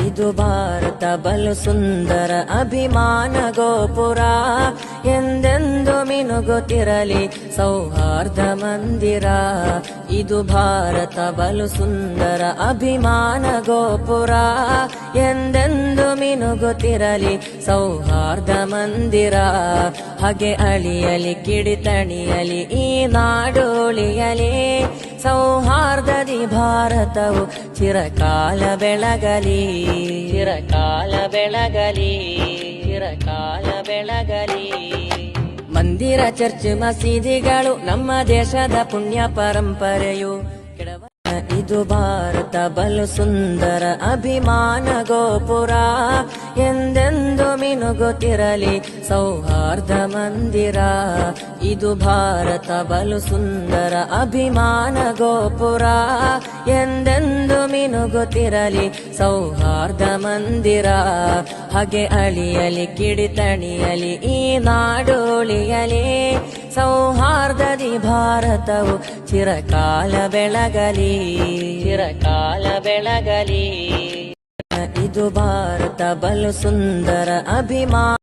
ಇದು ಭಾರತ ಬಲು ಸುಂದರ ಅಭಿಮಾನ ಗೋಪುರ ಎಂದೆಂದು ಮಿನುಗುತ್ತಿರಲಿ ಸೌಹಾರ್ದ ಮಂದಿರ. ಇದು ಭಾರತ ಬಲು ಸುಂದರ ಅಭಿಮಾನ ಗೋಪುರ ಎಂದೆಂದು ಮಿನುಗುತ್ತಿರಲಿ ಸೌಹಾರ್ದ ಮಂದಿರ. ಹಾಗೆ ಅಳಿಯಲಿ ಕಿಡಿತಣಿಯಲಿ ಈ ನಾಡು ಉಳಿಯಲಿ ಸೌಹಾರ್ದದಿ ಭಾರತವು ಚಿರಕಾಲ ಬೆಳಗಲಿ, ಚಿರಕಾಲ ಬೆಳಗಲಿ, ಚಿರಕಾಲ ಬೆಳಗಲಿ. ಮಂದಿರ ಚರ್ಚ್ ಮಸೀದಿಗಳು ನಮ್ಮ ದೇಶದ ಪುಣ್ಯ ಪರಂಪರೆಯು ಇದು ಭಾರತ ಬಲು ಸುಂದರ ಅಭಿಮಾನ ಗೋಪುರ ಎಂದೆಂದು ಮಿನುಗುತ್ತಿರಲಿ ಸೌಹಾರ್ದ ಮಂದಿರ. ಇದು ಭಾರತ ಬಲು ಸುಂದರ ಅಭಿಮಾನ ಗೋಪುರ ಎಂದೆಂದು ಮಿನುಗುತ್ತಿರಲಿ ಸೌಹಾರ್ದ ಮಂದಿರ. ಹಾಗೆ ಅಳಿಯಲಿ ಕಿಡಿತಣಿಯಲಿ ಈ ನಾಡು ಉಳಿಯಲಿ ಸೌಹಾರ್ದದಿ ಭಾರತವು ಚಿರಕಾಲ ಬೆಳಗಲಿ, ಚಿರಕಾಲ ಬೆಳಗಲಿ. ಇದು ಭಾರತ ಬಲು ಸುಂದರ ಅಭಿಮಾನ